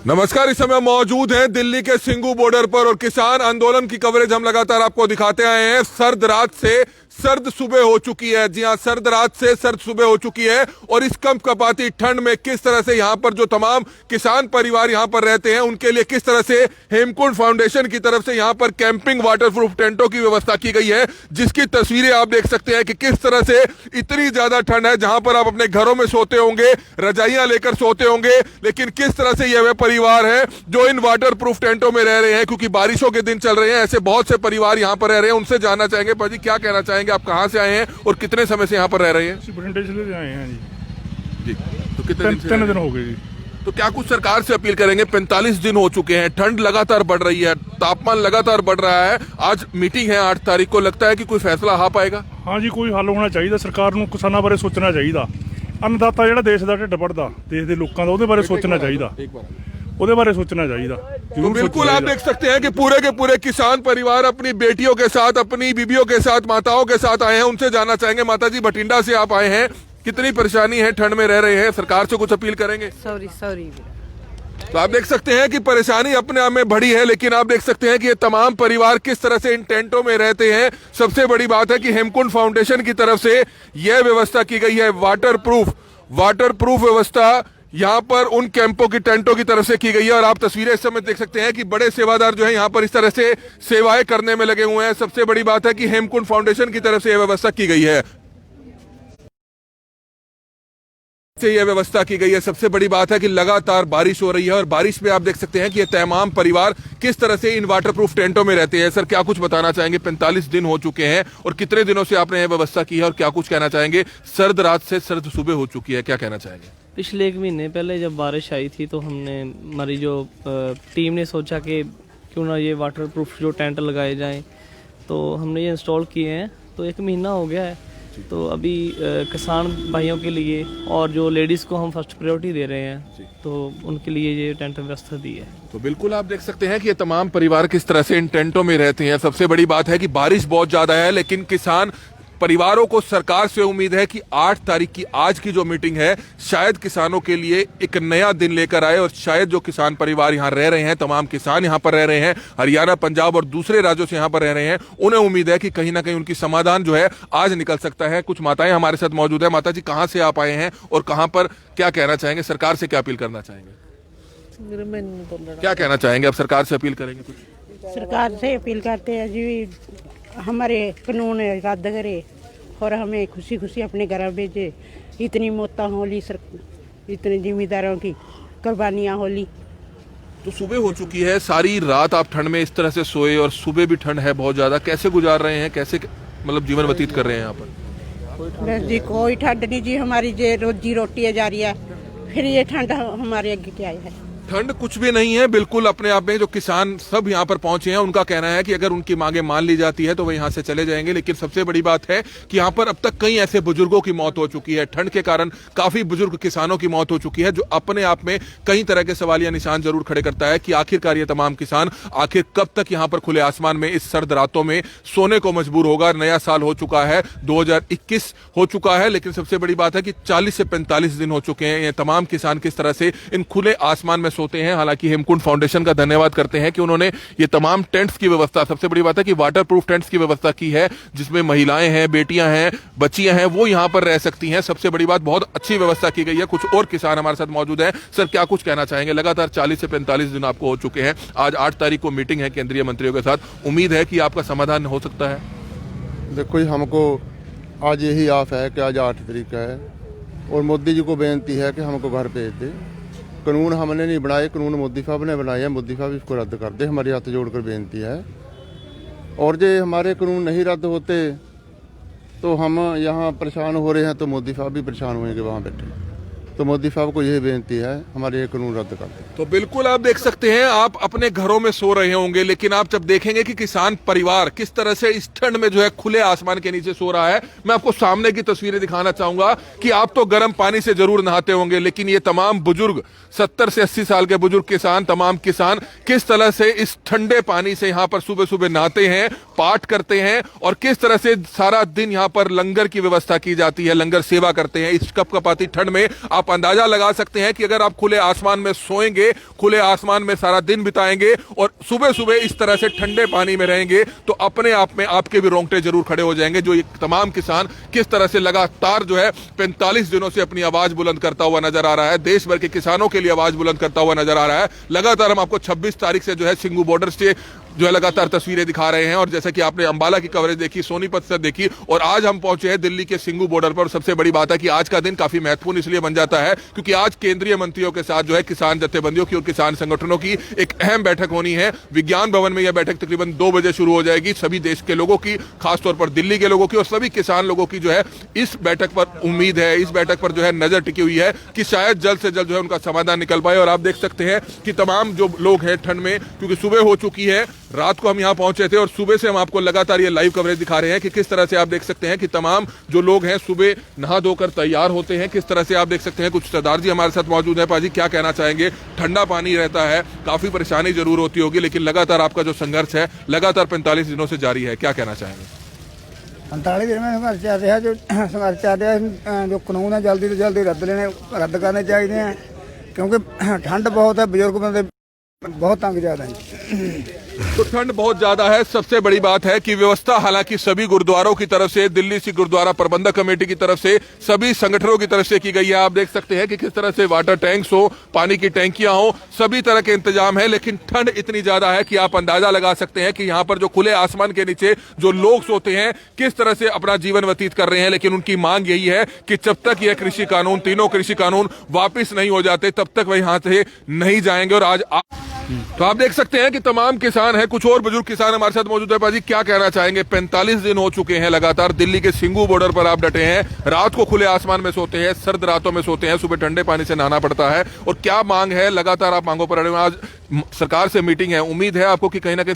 नमस्कार। इस समय मौजूद हैं दिल्ली के सिंगू बॉर्डर पर और किसान आंदोलन की कवरेज हम लगातार आपको दिखाते आए हैं। सर्द रात से सर्द सुबह हो चुकी है। जी हां, सर्द रात से सर्द सुबह हो चुकी है और इस कंपकपाती ठंड में किस तरह से यहां पर जो तमाम किसान परिवार यहां पर रहते हैं उनके लिए किस तरह से हेमकुंड फाउंडेशन की तरफ से यहां पर कैंपिंग वाटरप्रूफ टेंटों की व्यवस्था की गई है, जिसकी तस्वीरें आप देख सकते हैं कि किस तरह से इतनी ज्यादा ठंड है। जहां पर आप अपने घरों में सोते होंगे, रजाइयां लेकर सोते होंगे, लेकिन किस तरह से यह परिवार है जो इन वाटरप्रूफ टेंटों में रह रहे हैं, क्योंकि बारिशों के दिन चल रहे हैं। ऐसे बहुत से परिवार यहां पर रह रहे हैं। उनसे जानना चाहेंगे, पाजी क्या कहना चाहेंगे, आप कहां से आए हैं और कितने समय से यहां पर रह रहे हैं? से आए हैं जी। तो कितने दिन हो गए जी। तो क्या कुछ सरकार से अपील करेंगे? 45 दिन हो चुके हैं, ठंड लगातार बढ़ रही है, तापमान लगातार बढ़ रहा है। आज मीटिंग है 8 तारीख को, लगता है कि कोई फैसला आ पाएगा? हाँ जी, कोई हल होना चाहिए। सरकार ਨੂੰ ਕਿਸਾਨਾਂ ਬਾਰੇ ਸੋਚਣਾ ਚਾਹੀਦਾ। अन्नदाता ਜਿਹੜਾ ਦੇਸ਼ ਦਾ ਢਿੱਡ ਭਰਦਾ, ਦੇਸ਼ ਦੇ ਲੋਕਾਂ ਦਾ, ਉਹਦੇ ਬਾਰੇ ਸੋਚਣਾ ਚਾਹੀਦਾ। ਉਹਦੇ ਬਾਰੇ सोचना चाहिए। तो बिल्कुल आप देख सकते हैं कि पूरे के पूरे किसान परिवार अपनी बेटियों के साथ, अपनी बीबियों के साथ, माताओं के साथ आए हैं। उनसे जानना चाहेंगे। माता जी, बठिंडा से आप आए हैं, कितनी परेशानी है, ठंड में रह रहे हैं, सरकार से कुछ अपील करेंगे? सॉरी। तो आप देख सकते हैं कि परेशानी अपने आप में बड़ी है, लेकिन आप देख सकते हैं कि ये तमाम परिवार किस तरह से इन टेंटों में रहते हैं। सबसे बड़ी बात है कि हेमकुंड फाउंडेशन की तरफ से यह व्यवस्था की गई है, वाटरप्रूफ व्यवस्था यहां पर उन कैंपों की टेंटों की तरफ से की गई है। और आप तस्वीरें इस समय देख सकते हैं कि बड़े सेवादार जो है यहां पर इस तरह से सेवाएं करने में लगे हुए हैं। सबसे बड़ी बात है कि हेमकुंड फाउंडेशन की तरफ से यह व्यवस्था की गई है, यह व्यवस्था की गई है। सबसे बड़ी बात है कि लगातार बारिश हो रही है और बारिश में आप देख सकते हैं कि ये तमाम परिवार किस तरह से इन वाटरप्रूफ टेंटों में रहते हैं। सर, क्या कुछ बताना चाहेंगे? 45 दिन हो चुके हैं और कितने दिनों से आपने यह व्यवस्था की है और क्या कुछ कहना चाहेंगे? सर्द रात से सर्द सुबह हो चुकी है, क्या कहना चाहेंगे? पिछले 1 महीने पहले जब बारिश आई थी तो हमारी जो टीम ने सोचा कि क्यों ना ये वाटरप्रूफ जो टेंट लगाए जाएं, तो हमने ये इंस्टॉल किए हैं। तो 1 महीना हो गया है। तो अभी किसान भाइयों के लिए और जो लेडीज़ को हम फर्स्ट प्रायोरिटी दे रहे हैं, तो उनके लिए ये टेंट व्यवस्था दी है। तो बिल्कुल आप देख सकते हैं कि ये तमाम परिवार किस तरह से इन टेंटों में रहते हैं। सबसे बड़ी बात है कि बारिश बहुत ज्यादा है, लेकिन किसान परिवारों को सरकार से उम्मीद है कि 8 तारीख की आज की जो मीटिंग है शायद किसानों के लिए एक नया दिन लेकर आए और शायद जो किसान परिवार यहाँ रह रहे हैं, तमाम किसान यहाँ पर रह रहे हैं, हरियाणा, पंजाब और दूसरे राज्यों से यहाँ पर रह रहे हैं, उन्हें उम्मीद है कि कहीं ना कहीं उनकी समाधान जो है आज निकल सकता है। कुछ माताएं हमारे साथ मौजूद है। माता जी, कहाँ से आप आए हैं और कहाँ पर क्या कहना चाहेंगे? सरकार से क्या अपील करना चाहेंगे? क्या कहना चाहेंगे? आप सरकार से अपील करेंगे कुछ? सरकार से अपील करते हैं जी, हमारे कानून रद्द करे और हमें खुशी खुशी अपने घर भेजे। इतनी मौतें होली, इतने जिम्मेदारों की कुर्बानियाँ होली। तो सुबह हो चुकी है, सारी रात आप ठंड में इस तरह से सोए और सुबह भी ठंड है बहुत ज्यादा। कैसे गुजार रहे हैं, कैसे मतलब जीवन व्यतीत कर रहे हैं यहाँ पर? बस जी कोई ठंड नहीं जी, हमारी जो रोजी रोटी जा रही है, फिर ये ठंड हमारे आगे क्या है? ठंड कुछ भी नहीं है, बिल्कुल अपने आप में। जो किसान सब यहाँ पर पहुंचे हैं उनका कहना है कि अगर उनकी मांगे मान ली जाती है तो वो यहाँ से चले जाएंगे। लेकिन सबसे बड़ी बात है कि यहाँ पर अब तक कई ऐसे बुजुर्गों की मौत हो चुकी है, ठंड के कारण काफी बुजुर्ग किसानों की मौत हो चुकी है, जो अपने आप में कई तरह के सवालिया निशान जरूर खड़े करता है कि आखिरकार ये तमाम किसान आखिर कब तक यहाँ पर खुले आसमान में इस सर्द रातों में सोने को मजबूर होगा। नया साल हो चुका है, 2021 हो चुका है, लेकिन सबसे बड़ी बात है कि 40 से 45 दिन हो चुके हैं। ये तमाम किसान किस तरह से इन खुले आसमान में सोते हैं। हालांकि हेमकुंड फाउंडेशन का धन्यवाद करते हैं कि उन्होंने ये तमाम टेंट्स की व्यवस्था, सबसे बड़ी बात है कि वाटरप्रूफ टेंट्स की व्यवस्था की है, जिसमें महिलाएं हैं, बेटियां हैं, बच्चियां हैं, वो यहां पर रह सकती हैं। सबसे बड़ी बात, बहुत अच्छी व्यवस्था की गई है। कुछ और किसान हमारे साथ मौजूद हैं। सर, क्या कुछ कहना चाहेंगे? लगातार 40 से 45 दिन आपको हो चुके हैं। आज 8 तारीख को मीटिंग है केंद्रीय मंत्रियों के साथ। उम्मीद है कि आपका समाधान हो सकता है? देखो जी, हमको आज यही आस है कि आज 8 तारीख है और मोदी जी को बेनती है कि हमको घर भेज दे। कानून हमने नहीं बनाए, कानून मोदी साहब ने बनाए हैं। मोदी साहब इसको रद्द कर दे, हमारे हाथ जोड़कर बेनती है। और जो हमारे कानून नहीं रद्द होते तो हम यहाँ परेशान हो रहे हैं, तो मोदी साहब भी परेशान होंगे वहाँ बैठे। तो मोदी साहब को यही बेनती है, हमारे ये कानून रद्द कर दें। तो बिल्कुल आप देख सकते हैं, आप अपने घरों में सो रहे होंगे, लेकिन आप जब देखेंगे कि किसान परिवार किस तरह से इस ठंड में जो है खुले आसमान के नीचे सो रहा है, मैं आपको सामने की तस्वीरें दिखाना चाहूंगा कि आप तो गर्म पानी से जरूर नहाते होंगे, लेकिन ये तमाम बुजुर्ग 70 से 80 साल के बुजुर्ग किसान, तमाम किसान किस तरह से इस ठंडे पानी से यहाँ पर सुबह सुबह नहाते हैं, पाठ करते हैं और किस तरह से सारा दिन यहाँ पर लंगर की व्यवस्था की जाती है, लंगर सेवा करते हैं। इस कपकपाती ठंड में आप आप अंदाजा लगा सकते हैं कि अगर आप खुले आसमान में सोएंगे, खुले आसमान में सारा दिन बिताएंगे और सुबह सुबह इस तरह से ठंडे पानी में रहेंगे तो अपने आप में आपके भी रोंगटे जरूर खड़े हो जाएंगे। जो ये तमाम किसान किस तरह से लगातार जो है 45 दिनों से अपनी आवाज बुलंद करता हुआ नजर आ रहा है, देश भर के किसानों के लिए आवाज बुलंद करता हुआ नजर आ रहा है। लगातार हम आपको 26 तारीख से जो है सिंगू बॉर्डर से जो है लगातार तस्वीरें दिखा रहे हैं और जैसा कि आपने अंबाला की कवरेज देखी, सोनीपत से देखी और आज हम पहुंचे हैं दिल्ली के सिंगू बॉर्डर पर। सबसे बड़ी बात है कि आज का दिन काफी महत्वपूर्ण इसलिए बन जाता है क्योंकि आज केंद्रीय मंत्रियों के साथ जो है किसान जत्थेबंदियों की और किसान संगठनों की एक अहम बैठक होनी है। विज्ञान भवन में यह बैठक तकरीबन 2 बजे शुरू हो जाएगी। सभी देश के लोगों की, खासतौर पर दिल्ली के लोगों की और सभी किसान लोगों की जो है इस बैठक पर उम्मीद है, इस बैठक पर जो है नजर टिकी हुई है कि शायद जल्द से जल्द जो है उनका समाधान निकल पाए। और आप देख सकते हैं कि तमाम जो लोग हैं ठंड में, क्योंकि सुबह हो चुकी है, रात को हम यहाँ पहुंचे थे और सुबह से हम आपको लगातार ये लाइव कवरेज दिखा रहे हैं कि किस तरह से आप देख सकते हैं कि तमाम जो लोग हैं सुबह नहा धोकर तैयार होते हैं। किस तरह से आप देख सकते हैं, कुछ सरदार जी हमारे साथ मौजूद हैं। पाजी क्या कहना चाहेंगे? ठंडा पानी रहता है, काफी परेशानी जरूर होती होगी, लेकिन लगातार आपका जो संघर्ष है लगातार 45 दिनों से जारी है, क्या कहना चाहेंगे? 45 दिन में संघर्ष चल रहा, जो संघर्ष चल रहा है, जो कानून है जल्दी से जल्दी रद्द करने चाहिए हैं क्योंकि ठंड बहुत है, बुजुर्ग बंदे बहुत तंग ज्यादा है। तो ठंड बहुत ज्यादा है। सबसे बड़ी बात है कि व्यवस्था हालांकि सभी गुरुद्वारों की तरफ से, दिल्ली सिख गुरुद्वारा प्रबंधक कमेटी की तरफ से, सभी संगठनों की तरफ से की गई है। आप देख सकते हैं कि किस तरह से वाटर टैंक्स हो, पानी की टैंकियां हो, सभी तरह के इंतजाम है। लेकिन ठंड इतनी ज्यादा है कि आप अंदाजा लगा सकते हैं कि यहाँ पर जो खुले आसमान के नीचे जो लोग सोते हैं किस तरह से अपना जीवन व्यतीत कर रहे हैं। लेकिन उनकी मांग यही है कि जब तक यह कृषि कानून, तीनों कृषि कानून वापिस नहीं हो जाते तब तक वह यहाँ से नहीं जाएंगे। और आज तो आप देख सकते हैं कि तमाम किसान हैं, कुछ और बुजुर्ग किसान हमारे साथ मौजूद है। पाजी क्या कहना चाहेंगे? 45 दिन हो चुके हैं लगातार दिल्ली के सिंगू बॉर्डर पर आप डटे हैं, रात को खुले आसमान में सोते हैं, सर्द रातों में सोते हैं, सुबह ठंडे पानी से नहाना पड़ता है और क्या मांग है? लगातार आप मांगों पर अड़े हुए हैं। आज सरकार से मीटिंग है, उम्मीद है आपको कि कहीं ना कहीं